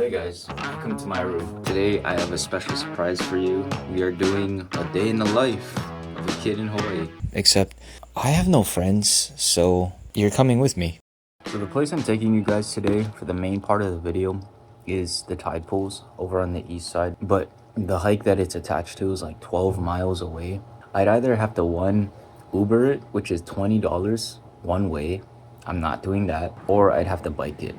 Hey guys, welcome to my room. Today I have a special surprise for you. We are doing a day in the life of a kid in Hawaii. Except I have no friends, so you're coming with me. So the place I'm taking you guys today for the main part of the video is the Tidepools over on the east side. But the hike that it's attached to is like 12 miles away. I'd either have to Uber it, which is $20 one way. I'm not doing that. Or I'd have to bike it,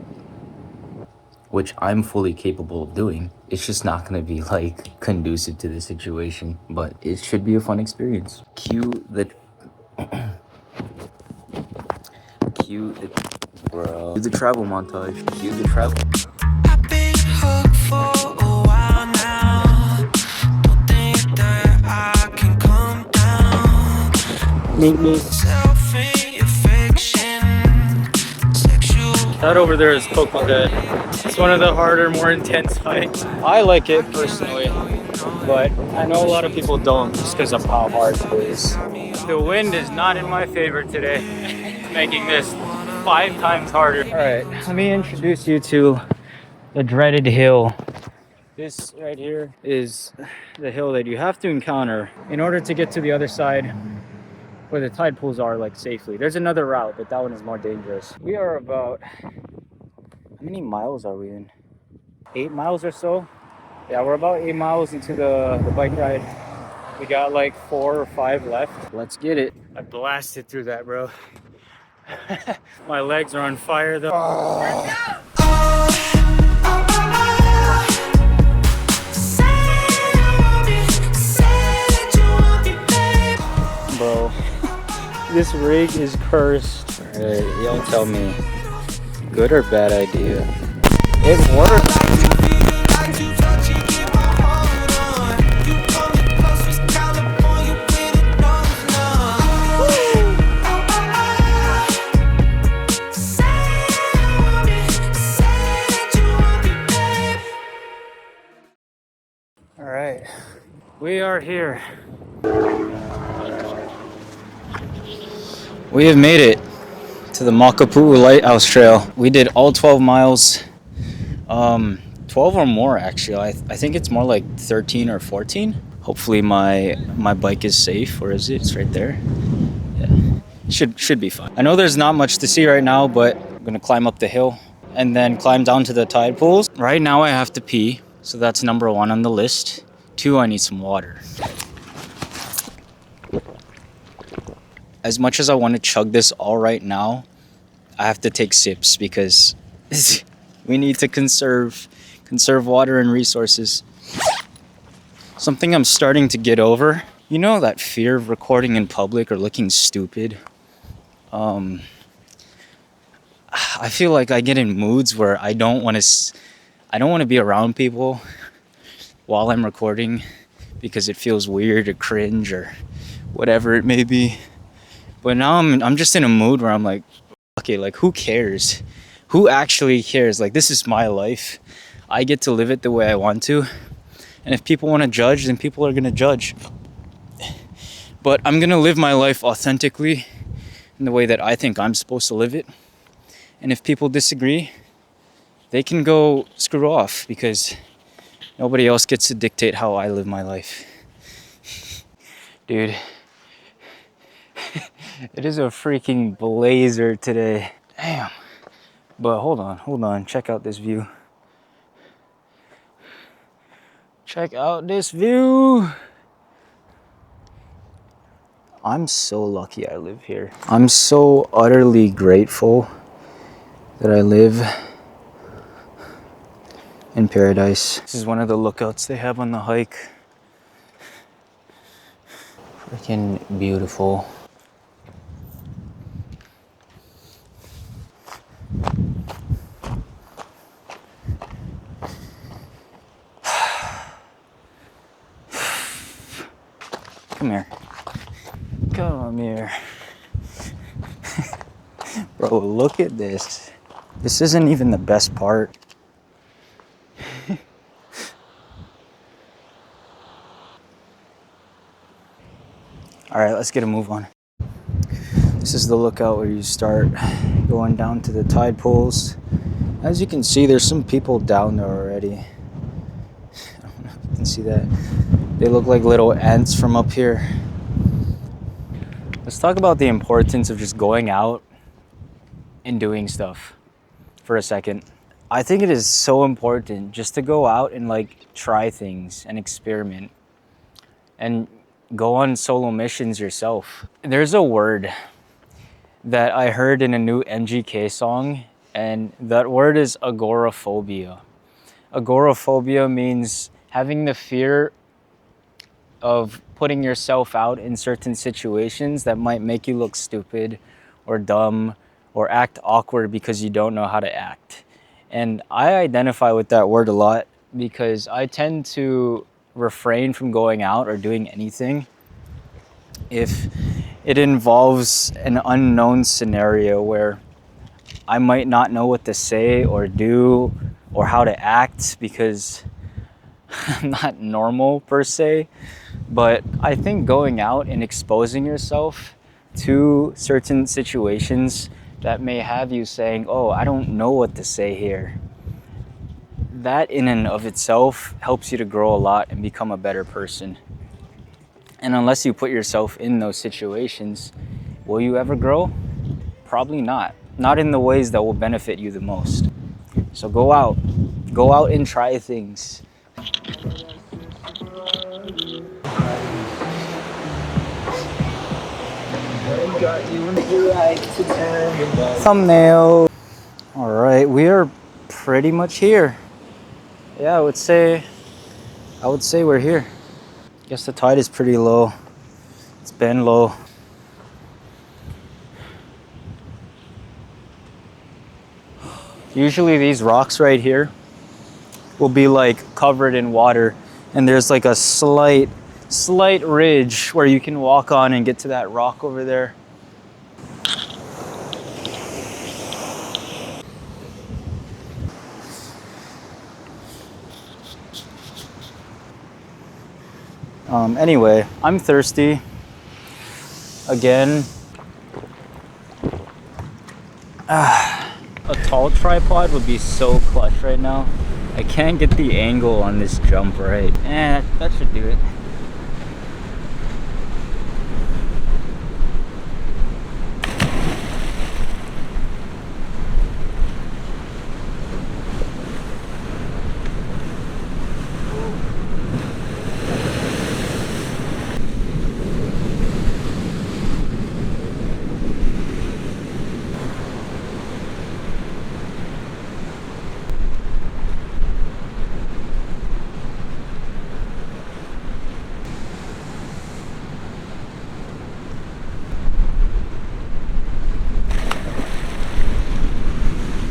which I'm fully capable of doing. It's just not gonna be like conducive to the situation, but it should be a fun experience. Cue the travel montage. Cue the travel. I've been hooked for a while now. Don't think that I can come down. Meet me. Self-infection, sexual. That over there is Coco Dead. It's one of the harder, more intense hikes. I like it personally, but I know a lot of people don't just because of how hard it is. The wind is not in my favor today, making this 5 times harder. All right, let me introduce you to the dreaded hill. This right here is the hill that you have to encounter in order to get to the other side where the tide pools are, like, safely. There's another route, but that one is more dangerous. We are about, how many miles are we in? 8 miles or so? Yeah, we're about 8 miles into the bike ride. We got like 4 or 5 left. Let's get it. I blasted through that, bro. My legs are on fire though. Oh. Bro, this rig is cursed. Alright, y'all tell me, good or bad idea? It works. Alright, we are here. We have made it to the Makapu'u Lighthouse Trail. We did all 12 miles, 12 or more actually. I think it's more like 13 or 14. Hopefully my bike is safe. Where is it? It's right there. Yeah, should be fine. I know there's not much to see right now, but I'm gonna climb up the hill and then climb down to the tide pools. Right now I have to pee, so that's number 1 on the list. 2, I need some water. As much as I want to chug this all right now, I have to take sips because we need to conserve water and resources. Something I'm starting to get over. You know that fear of recording in public or looking stupid? I feel like I get in moods where I don't want to be around people while I'm recording because it feels weird or cringe or whatever it may be. But now I'm just in a mood where I'm like, okay, like who cares? Who actually cares? Like, this is my life. I get to live it the way I want to. And if people want to judge, then people are going to judge. But I'm going to live my life authentically in the way that I think I'm supposed to live it. And if people disagree, they can go screw off because nobody else gets to dictate how I live my life. Dude. It is a freaking blazer today. Damn. But hold on. Check out this view. Check out this view. I'm so lucky I live here. I'm so utterly grateful that I live in paradise. This is one of the lookouts they have on the hike. Freaking beautiful. Come here. Bro, look at this. This isn't even the best part. All right, let's get a move on. This is the lookout where you start going down to the tide pools. As you can see, there's some people down there already. I don't know if you can see that. They look like little ants from up here. Let's talk about the importance of just going out and doing stuff for a second. I think it is so important just to go out and like try things and experiment and go on solo missions yourself. There's a word that I heard in a new MGK song, and that word is agoraphobia. Agoraphobia means having the fear of putting yourself out in certain situations that might make you look stupid or dumb or act awkward because you don't know how to act. And I identify with that word a lot because I tend to refrain from going out or doing anything if it involves an unknown scenario where I might not know what to say or do or how to act because I'm not normal per se. But I think going out and exposing yourself to certain situations that may have you saying, oh, I don't know what to say here, that in and of itself helps you to grow a lot and become a better person. And unless you put yourself in those situations, will you ever grow? Probably not. Not in the ways that will benefit you the most. So go out and try things. Thumbnail. All right, we are pretty much here. Yeah, I would say we're here. Guess the tide is pretty low. It's been low. Usually these rocks right here will be like covered in water, and there's like a slight ridge where you can walk on and get to that rock over there. Anyway, I'm thirsty again. A tall tripod would be so clutch right now. I can't get the angle on this jump right. That should do it.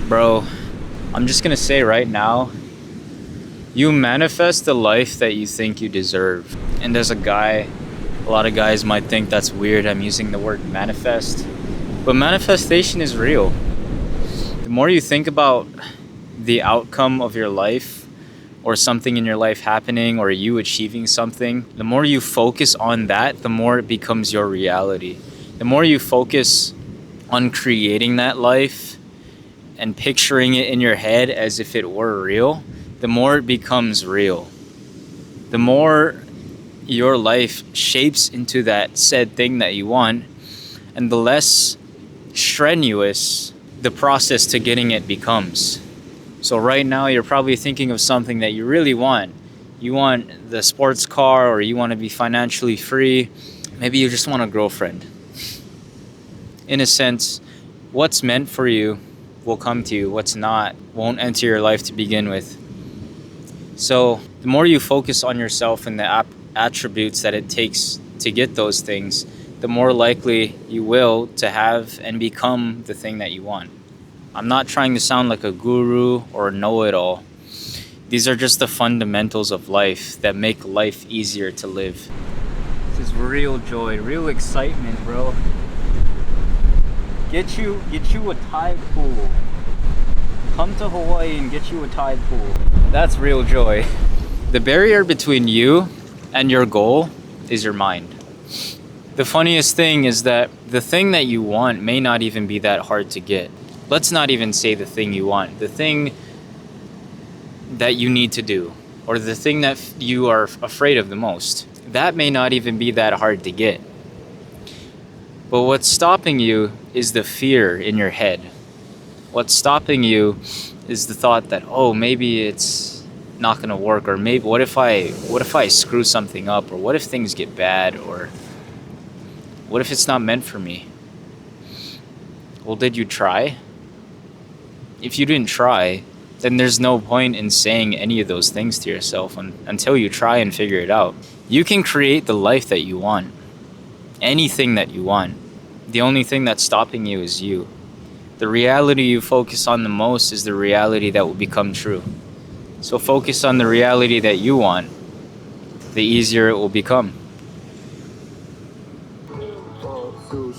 Bro, I'm just gonna say right now, you manifest the life that you think you deserve. And as a guy, a lot of guys might think that's weird, I'm using the word manifest, but manifestation is real. The more you think about the outcome of your life or something in your life happening or you achieving something, the more you focus on that, the more it becomes your reality. The more you focus on creating that life and picturing it in your head as if it were real, the more it becomes real. The more your life shapes into that said thing that you want, and the less strenuous the process to getting it becomes. So right now you're probably thinking of something that you really want. You want the sports car, or you want to be financially free. Maybe you just want a girlfriend. In a sense, what's meant for you will come to you. What's not won't enter your life to begin with. So the more you focus on yourself and the attributes that it takes to get those things, the more likely you will to have and become the thing that you want. I'm not trying to sound like a guru or a know-it-all. These are just the fundamentals of life that make life easier to live. This is real joy, real excitement, bro. Get you a tide pool. Come to Hawaii and get you a tide pool. That's real joy. The barrier between you and your goal is your mind. The funniest thing is that the thing that you want may not even be that hard to get. let's not even say the thing you want, the thing that you need to do, or the thing that you are afraid of the most. That may not even be that hard to get. But what's stopping you is the fear in your head. What's stopping you is the thought that, oh, maybe it's not gonna work, or maybe what if I screw something up, or what if things get bad, or what if it's not meant for me? Well, did you try? If you didn't try, then there's no point in saying any of those things to yourself until you try and figure it out. You can create the life that you want, anything that you want. The only thing that's stopping you is you. The reality you focus on the most is the reality that will become true. So focus on the reality that you want, the easier it will become.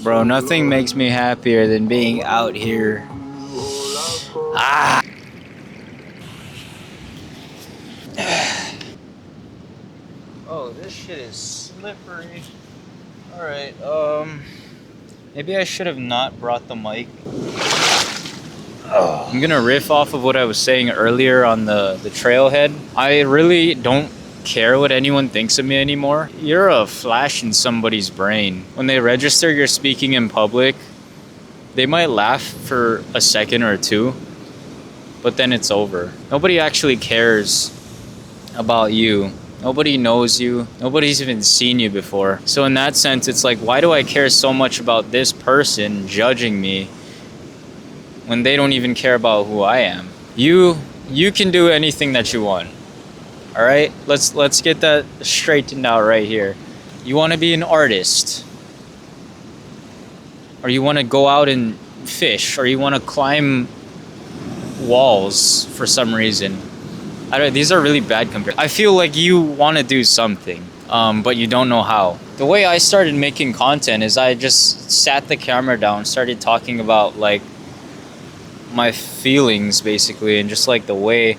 Bro, nothing makes me happier than being out here. Oh, this shit is slippery. Alright, maybe I should have not brought the mic. I'm gonna riff off of what I was saying earlier on the trailhead. I really don't care what anyone thinks of me anymore. You're a flash in somebody's brain. When they register you're speaking in public, they might laugh for a second or two, but then it's over. Nobody actually cares about you. Nobody knows you. Nobody's even seen you before. So in that sense, it's like, why do I care so much about this person judging me when they don't even care about who I am? You can do anything that you want. All right? Let's get that straightened out right here. You want to be an artist, or you want to go out and fish, or you want to climb walls for some reason. These are really bad comparisons. I feel like you want to do something, but you don't know how. The way I started making content is I just sat the camera down, started talking about like my feelings basically, and just like the way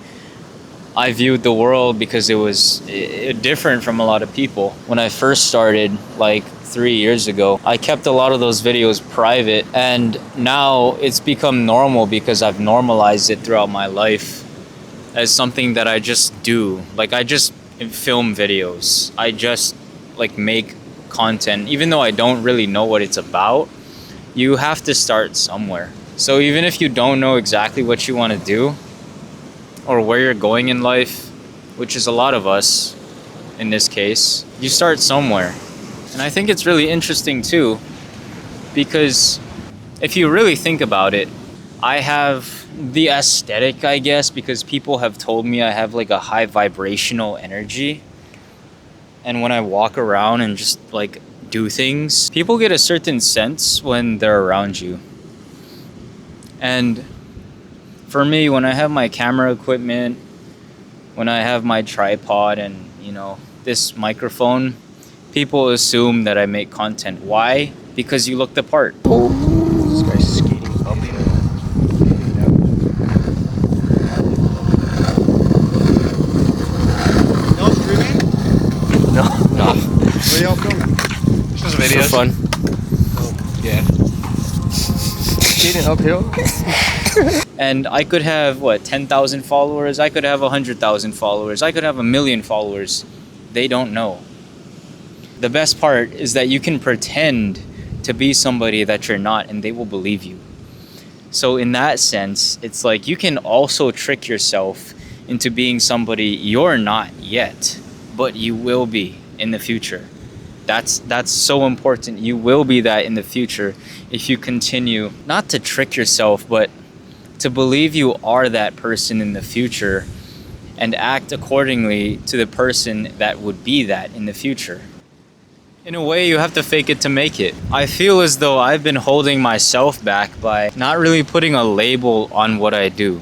I viewed the world, because it was different from a lot of people. When I first started like 3 years ago, I kept a lot of those videos private, and now it's become normal because I've normalized it throughout my life as something that I just do. Like, I just film videos. I just like make content. Even though I don't really know what it's about, you have to start somewhere. So even if you don't know exactly what you want to do or where you're going in life, which is a lot of us in this case, you start somewhere. And I think it's really interesting too, because if you really think about it, I have the aesthetic, I guess, because people have told me I have like a high vibrational energy. And when I walk around and just like do things, people get a certain sense when they're around you. And for me, when I have my camera equipment, when I have my tripod and, you know, this microphone, people assume that I make content. Why? Because you look the part. This guy's skating up here. No streaming? No. What are y'all filming? Just videos. For fun. Oh. Yeah. Skating uphill? And I could have, 10,000 followers? I could have 100,000 followers. I could have 1 million followers. They don't know. The best part is that you can pretend to be somebody that you're not, and they will believe you. So in that sense, it's like you can also trick yourself into being somebody you're not yet, but you will be in the future. That's so important. You will be that in the future if you continue not to trick yourself, but to believe you are that person in the future and act accordingly to the person that would be that in the future. In a way, you have to fake it to make it. I feel as though I've been holding myself back by not really putting a label on what I do.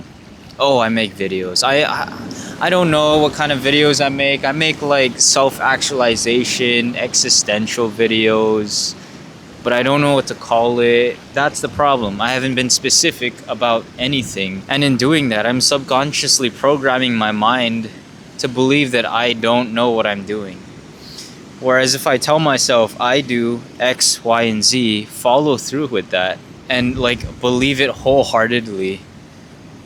Oh, I make videos. I don't know what kind of videos I make. I make like self-actualization, existential videos, but I don't know what to call it. That's the problem. I haven't been specific about anything. And in doing that, I'm subconsciously programming my mind to believe that I don't know what I'm doing. Whereas if I tell myself I do X, Y, and Z, follow through with that, and like believe it wholeheartedly,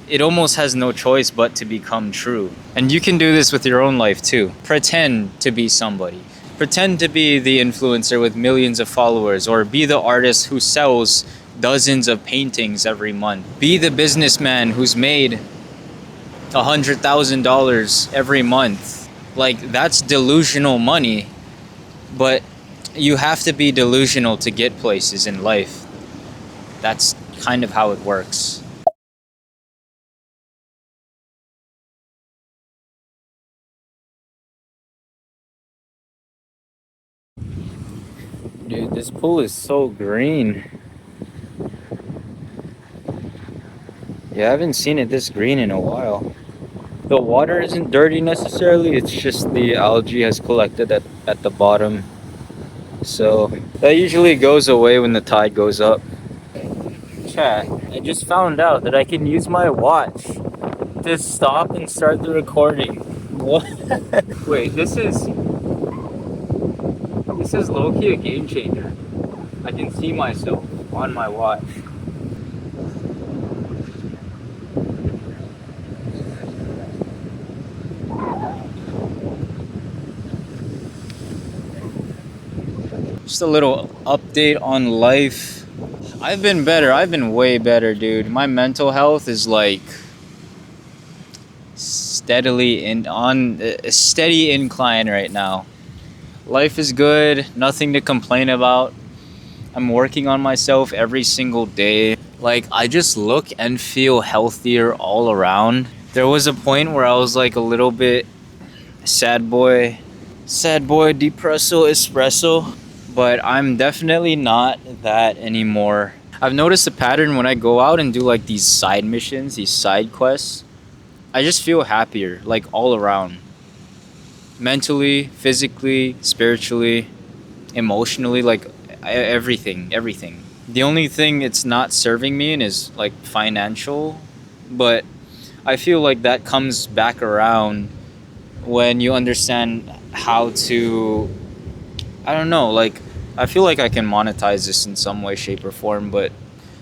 it almost has no choice but to become true. And you can do this with your own life too. Pretend to be somebody. Pretend to be the influencer with millions of followers, or be the artist who sells dozens of paintings every month. Be the businessman who's made $100,000 every month. Like, that's delusional money, but you have to be delusional to get places in life. That's kind of how it works. Dude, this pool is so green. Yeah, I haven't seen it this green in a while. The water isn't dirty necessarily, it's just the algae has collected at the bottom. So that usually goes away when the tide goes up. Chat, I just found out that I can use my watch to stop and start the recording. What? Wait, this is low-key a game changer. I can see myself on my watch. Just a little update on life. I've been better. I've been way better, dude. My mental health is like steadily on a steady incline right now. Life is good, nothing to complain about. I'm working on myself every single day. Like, I just look and feel healthier all around. There was a point where I was like a little bit sad boy, depresso espresso, but I'm definitely not that anymore. I've noticed a pattern when I go out and do like these side missions, these side quests. I just feel happier, like all around. Mentally, physically, spiritually, emotionally, like everything. The only thing it's not serving me in is like financial, but I feel like that comes back around when you understand how to, I don't know, like I feel like I can monetize this in some way, shape, or form, but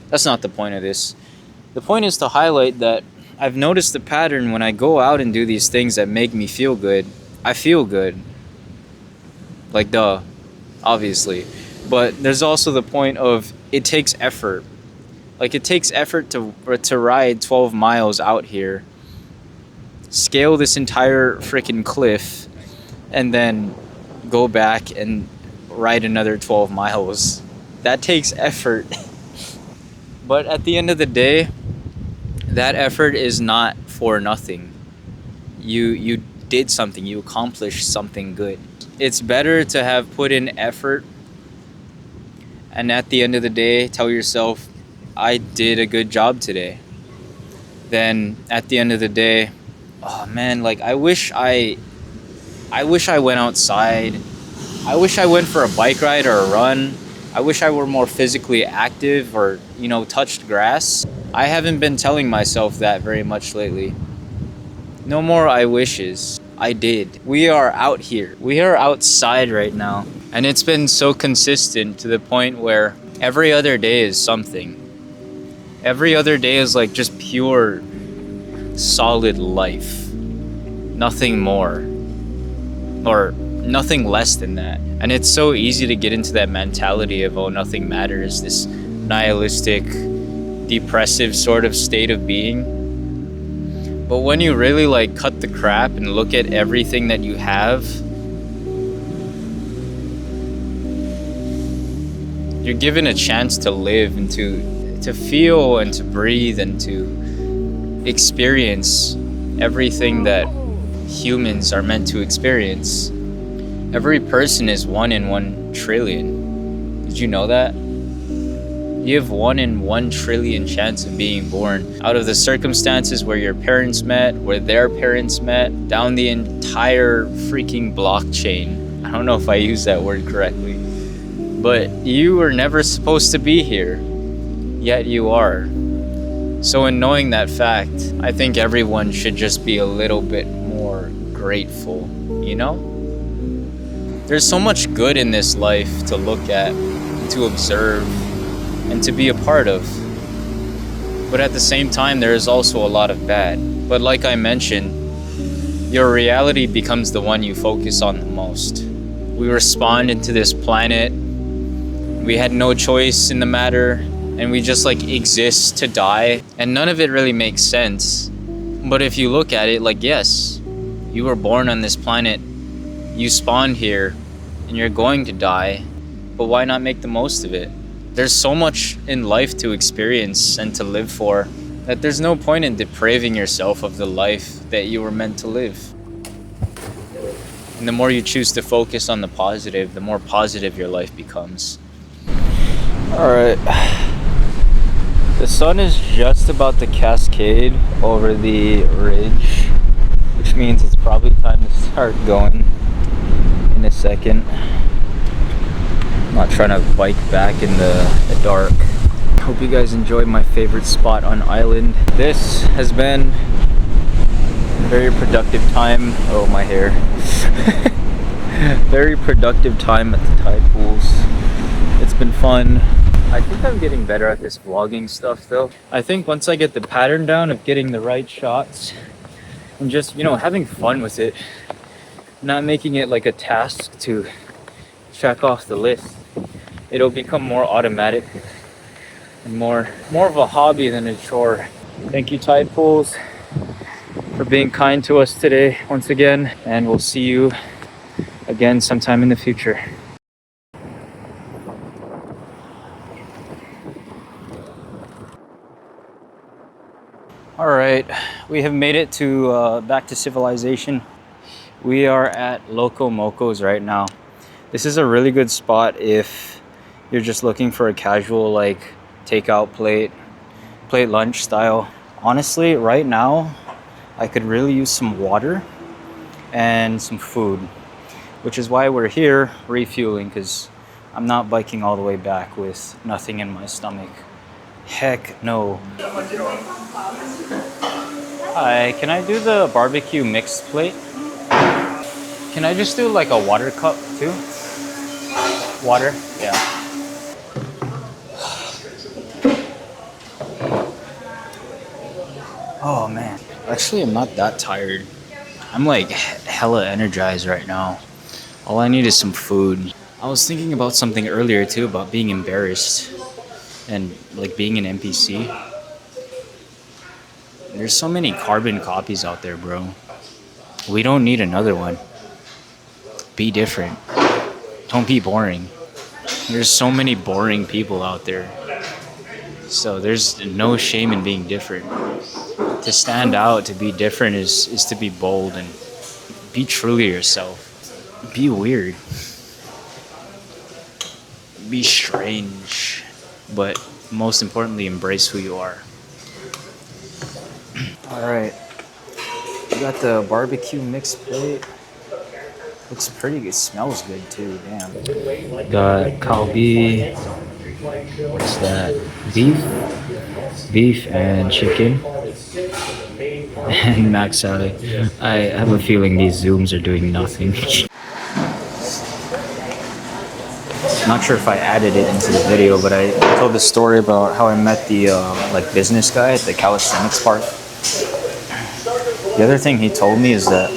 that's not the point of this. The point is to highlight that I've noticed the pattern when I go out and do these things that make me feel good. I feel good. Like, duh, obviously. But there's also the point of it takes effort. Like, it takes effort to ride 12 miles out here, scale this entire freaking cliff, and then go back and ride another 12 miles. That takes effort. But at the end of the day, that effort is not for nothing. You did something, you accomplished something good. It's better to have put in effort and at the end of the day tell yourself, I did a good job today. Then at the end of the day, oh man, like I wish I went outside. I wish I went for a bike ride or a run. I wish I were more physically active or, touched grass. I haven't been telling myself that very much lately. No more I wishes. I did. We are out here. We are outside right now. And it's been so consistent to the point where every other day is something. Every other day is like just pure, solid life. Nothing more. Or nothing less than that. And it's so easy to get into that mentality of, oh, nothing matters. This nihilistic, depressive sort of state of being. But when you really like cut the crap and look at everything that you have, you're given a chance to live and to feel and to breathe and to experience everything that humans are meant to experience. Every person is 1 in 1 trillion. Did you know that? You have 1 in 1 trillion chance of being born out of the circumstances where your parents met, where their parents met, down the entire freaking blockchain. I don't know if I used that word correctly, but you were never supposed to be here, yet you are. So in knowing that fact, I think everyone should just be a little bit more grateful, There's so much good in this life to look at, to observe. and to be a part of. But at the same time, there is also a lot of bad. But like I mentioned, your reality becomes the one you focus on the most. We were spawned into this planet. We had no choice in the matter, and we just like exist to die. And none of it really makes sense. But if you look at it, like, yes, you were born on this planet, you spawned here, and you're going to die. But why not make the most of it? There's so much in life to experience and to live for that there's no point in depraving yourself of the life that you were meant to live. And the more you choose to focus on the positive, the more positive your life becomes. Alright. The sun is just about to cascade over the ridge, which means it's probably time to start going in a second. I'm not trying to bike back in the dark. Hope you guys enjoyed my favorite spot on island. This has been a very productive time. Oh, my hair. Very productive time at the Tidepools. It's been fun. I think I'm getting better at this vlogging stuff though. I think once I get the pattern down of getting the right shots and just, you know, having fun with it, not making it like a task to check off the list, it'll become more automatic and more of a hobby than a chore. Thank you, Tidepools, for being kind to us today once again, and we'll see you again sometime in the future. All right, we have made it to back to civilization. We are at Loco Moco's right now. This is a really good spot if you're just looking for a casual like takeout plate lunch style. Honestly, right now I could really use some water and some food, which is why we're here refueling, because I'm not biking all the way back with nothing in my stomach. Heck no. Hi, can I do the barbecue mixed plate? Can I just do like a water cup too? Water? Yeah. Oh man. Actually, I'm not that tired. I'm like hella energized right now. All I need is some food. I was thinking about something earlier too, about being embarrassed and like being an NPC. There's so many carbon copies out there, bro. We don't need another one. Be different. Don't be boring. There's so many boring people out there. So there's no shame in being different. To stand out, to be different is to be bold and be truly yourself. Be weird. Be strange. But most importantly, embrace who you are. Alright. We got the barbecue mixed plate. Looks pretty good. Smells good too. Damn. Got kalbi. What's that? Beef and chicken. And mac salad. I have a feeling these zooms are doing nothing. Not sure if I added it into the video, but I told the story about how I met the like business guy at the calisthenics park. The other thing he told me is that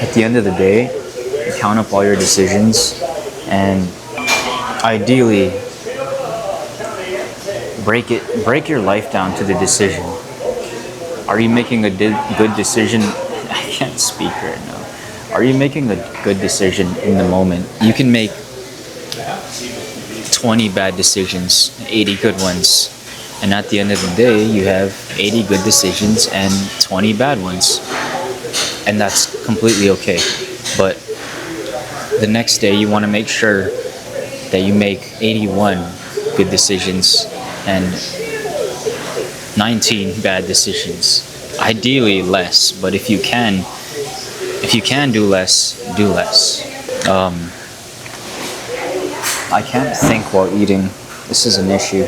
at the end of the day, you count up all your decisions and ideally break your life down to the decision. Are you making a good decision? I can't speak right now. Are you making a good decision in the moment? You can make 20 bad decisions, 80 good ones. And at the end of the day, you have 80 good decisions and 20 bad ones. And that's completely okay. But the next day, you want to make sure that you make 81 good decisions and 19 bad decisions. Ideally less, but if you can do less, do less. I can't think while eating. This is an issue.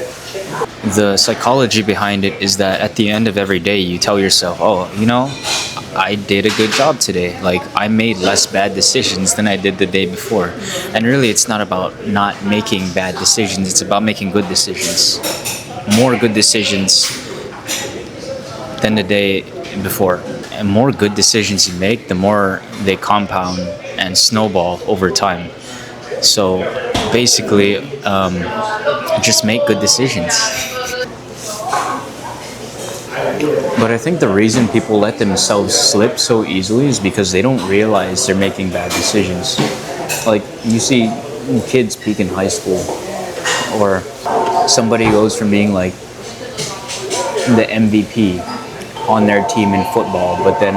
The psychology behind it is that at the end of every day, you tell yourself, oh, you know, I did a good job today. Like, I made less bad decisions than I did the day before. And really, it's not about not making bad decisions, it's about making good decisions. More good decisions than the day before. And more good decisions you make, the more they compound and snowball over time. So basically, just make good decisions. But I think the reason people let themselves slip so easily is because they don't realize they're making bad decisions. Like, you see kids peak in high school, or somebody goes from being like the MVP on their team in football, but then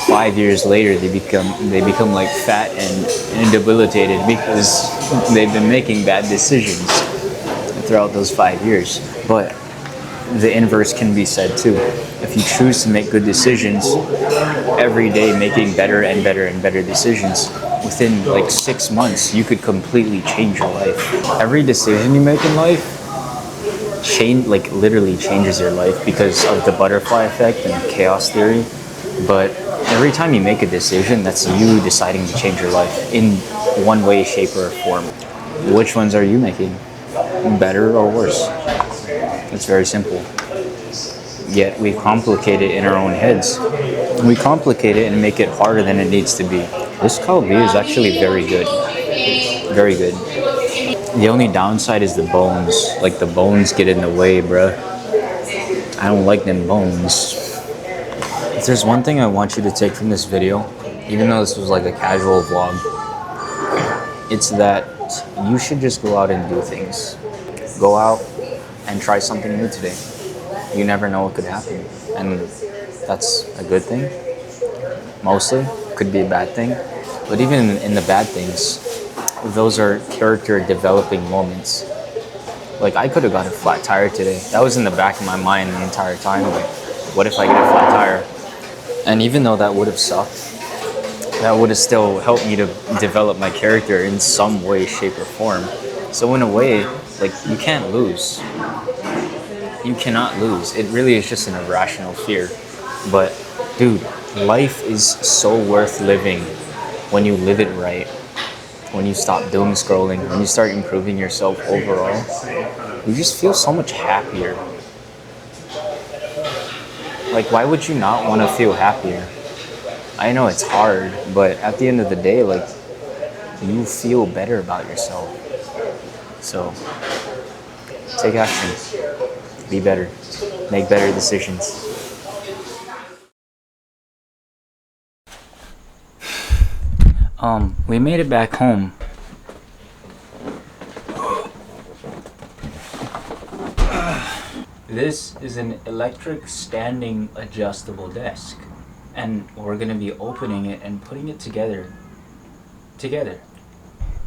5 years later they become like fat and debilitated because they've been making bad decisions throughout those 5 years. But the inverse can be said too. If you choose to make good decisions every day, making better and better and better decisions, within like 6 months you could completely change your life. Every decision you make in life literally changes your life because of the butterfly effect and chaos theory. But every time you make a decision, that's you deciding to change your life in one way, shape, or form. Which ones are you making? Better or worse? It's very simple. Yet we complicate it in our own heads. We complicate it and make it harder than it needs to be. This kalbi is actually very good. Very good. The only downside is the bones. Like, the bones get in the way, bruh. I don't like them bones. If there's one thing I want you to take from this video, even though this was like a casual vlog, it's that you should just go out and do things. Go out and try something new today. You never know what could happen. And that's a good thing. Mostly. Could be a bad thing. But even in the bad things, those are character developing moments. Like, I could have got a flat tire today. That was in the back of my mind the entire time. Like, what if I get a flat tire? And even though that would have sucked, that would have still helped me to develop my character in some way, shape, or form. So in a way, like, you can't lose. You cannot lose. It really is just an irrational fear. But, dude, life is so worth living when you live it right. When you stop doom scrolling, when you start improving yourself overall, you just feel so much happier. Like, why would you not want to feel happier? I know it's hard, but at the end of the day, like, you feel better about yourself. So, take action. Be better. Make better decisions. We made it back home. This is an electric standing adjustable desk, and we're gonna be opening it and putting it together.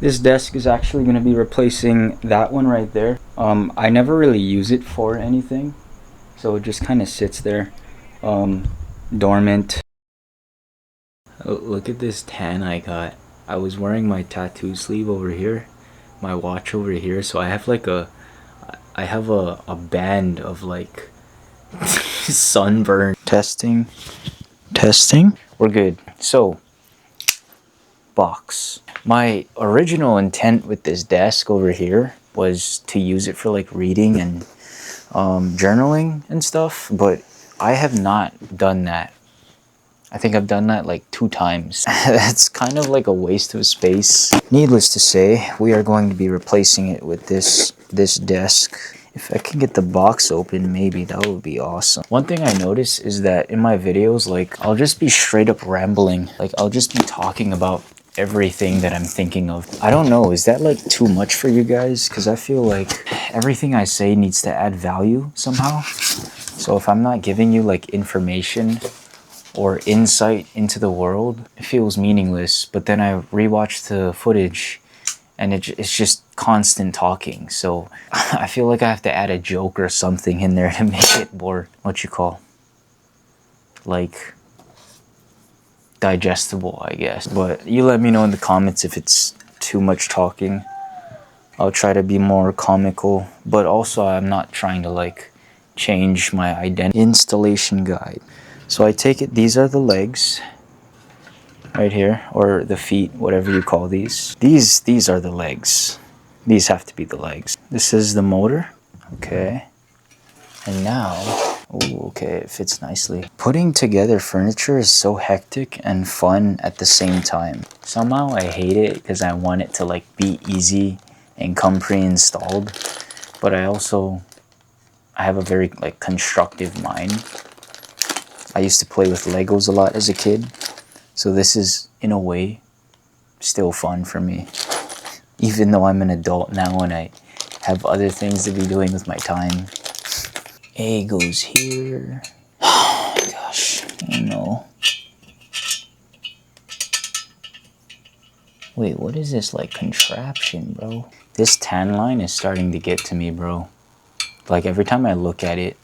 This desk is actually gonna be replacing that one right there. I never really use it for anything, so it just kind of sits there, dormant. Look at this tan I got. I was wearing my tattoo sleeve over here, my watch over here, so I have like a band of like sunburn. Testing. We're good. So, box. My original intent with this desk over here was to use it for like reading and journaling and stuff, but I have not done that. I think I've done that like 2 times. That's kind of like a waste of space. Needless to say, we are going to be replacing it with this desk. If I can get the box open, maybe that would be awesome. One thing I notice is that in my videos, like, I'll just be straight up rambling. Like, I'll just be talking about everything that I'm thinking of. I don't know, is that like too much for you guys? Because I feel like everything I say needs to add value somehow. So if I'm not giving you like information or insight into the world, it feels meaningless. But then I rewatch the footage and it's just constant talking. So I feel like I have to add a joke or something in there to make it more, like, digestible, I guess. But you let me know in the comments if it's too much talking. I'll try to be more comical, but also I'm not trying to like change my identity. Installation guide. So I take it these are the legs right here, or the feet, whatever you call these. These are the legs. These have to be the legs. This is the motor. Okay. And now, oh, okay, it fits nicely. Putting together furniture is so hectic and fun at the same time. Somehow I hate it because I want it to like be easy and come pre-installed. But I have a very like constructive mind. I used to play with Legos a lot as a kid. So this is, in a way, still fun for me. Even though I'm an adult now and I have other things to be doing with my time. A goes here. Oh my gosh, I know. Wait, what is this like contraption, bro? This tan line is starting to get to me, bro. Like every time I look at it,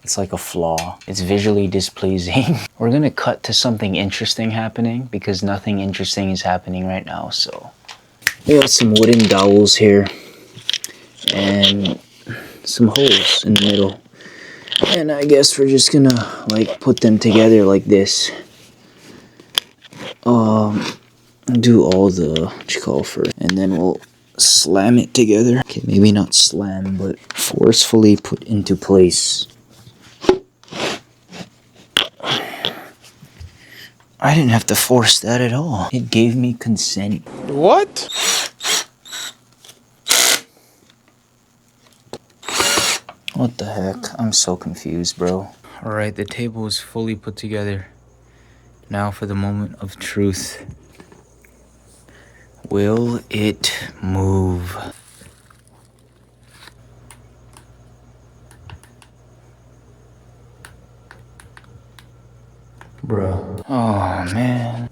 it's like a flaw. It's visually displeasing. We're gonna cut to something interesting happening because nothing interesting is happening right now, so. We got some wooden dowels here and some holes in the middle. And I guess we're just gonna like put them together like this. Do all the what you call first, and then we'll slam it together. Okay, maybe not slam, but forcefully put into place. I didn't have to force that at all. It gave me consent. What? What the heck? I'm so confused, bro. Alright, the table is fully put together. Now for the moment of truth. Will it move? Bro. Oh, man.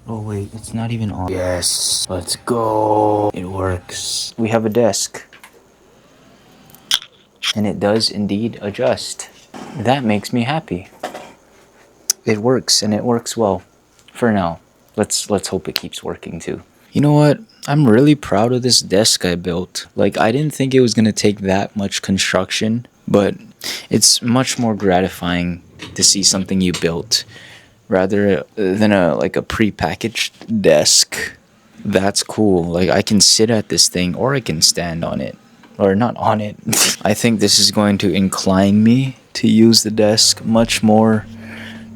Oh, wait, it's not even on. Yes, let's go. It works. We have a desk. And it does indeed adjust. That makes me happy. It works, and it works well. For now. Let's hope it keeps working too. You know what? I'm really proud of this desk I built. Like, I didn't think it was gonna take that much construction, but it's much more gratifying to see something you built rather than a pre-packaged desk. That's cool. Like, I can sit at this thing or I can stand on it. Or not on it. I think this is going to incline me to use the desk much more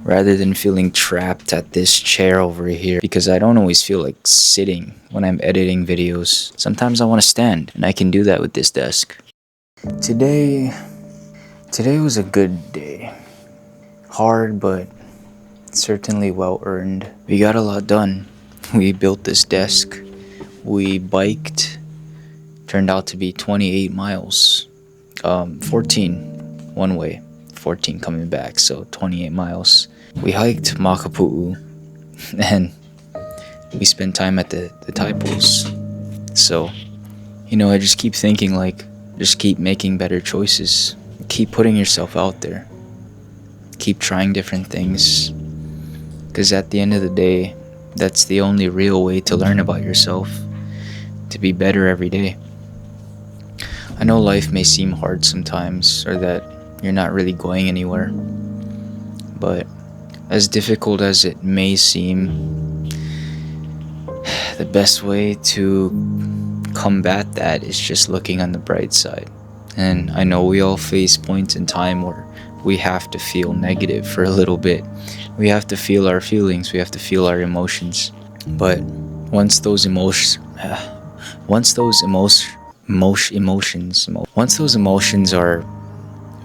rather than feeling trapped at this chair over here, because I don't always feel like sitting when I'm editing videos. Sometimes I want to stand, and I can do that with this desk. Today was a good day. Hard, but certainly well earned. We got a lot done. We built this desk. We biked. Turned out to be 28 miles. 14 one way, 14 coming back, so 28 miles. We hiked Makapu'u, and we spent time at the Tidepools. So, you know, I just keep thinking, like, just keep making better choices. Keep putting yourself out there. Keep trying different things. Because at the end of the day, that's the only real way to learn about yourself. To be better every day. I know life may seem hard sometimes, or that you're not really going anywhere. But as difficult as it may seem, the best way to combat that is just looking on the bright side. And I know we all face points in time where we have to feel negative for a little bit. We have to feel our feelings, we have to feel our emotions. But once those emotions are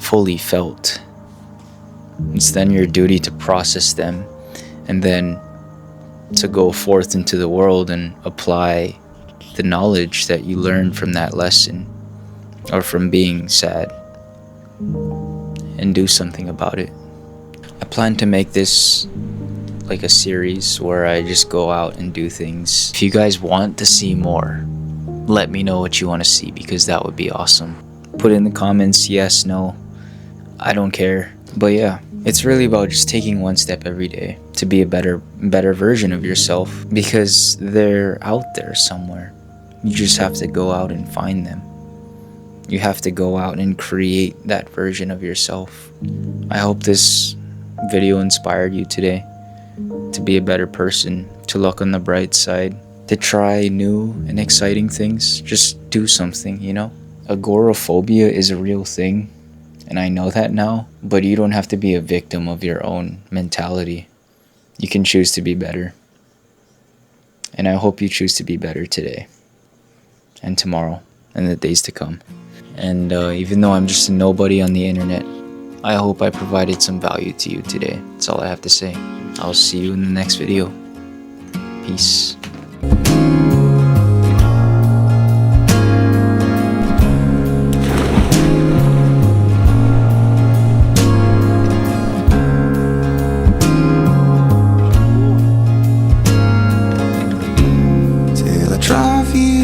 fully felt, it's then your duty to process them and then to go forth into the world and apply the knowledge that you learned from that lesson or from being sad and do something about it. I plan to make this like a series where I just go out and do things. If you guys want to see more, let me know what you want to see, because that would be awesome. Put in the comments yes, no, I don't care. But yeah, it's really about just taking one step every day to be a better version of yourself, because they're out there somewhere. You just have to go out and find them. You have to go out and create that version of yourself. I hope this video inspired you today to be a better person, to look on the bright side, to try new and exciting things. Just do something, you know? Agoraphobia is a real thing, and I know that now, but you don't have to be a victim of your own mentality. You can choose to be better. And I hope you choose to be better today and tomorrow and the days to come. And even though I'm just a nobody on the internet, I hope I provided some value to you today. That's all I have to say. I'll see you in the next video. Peace. Till I drive you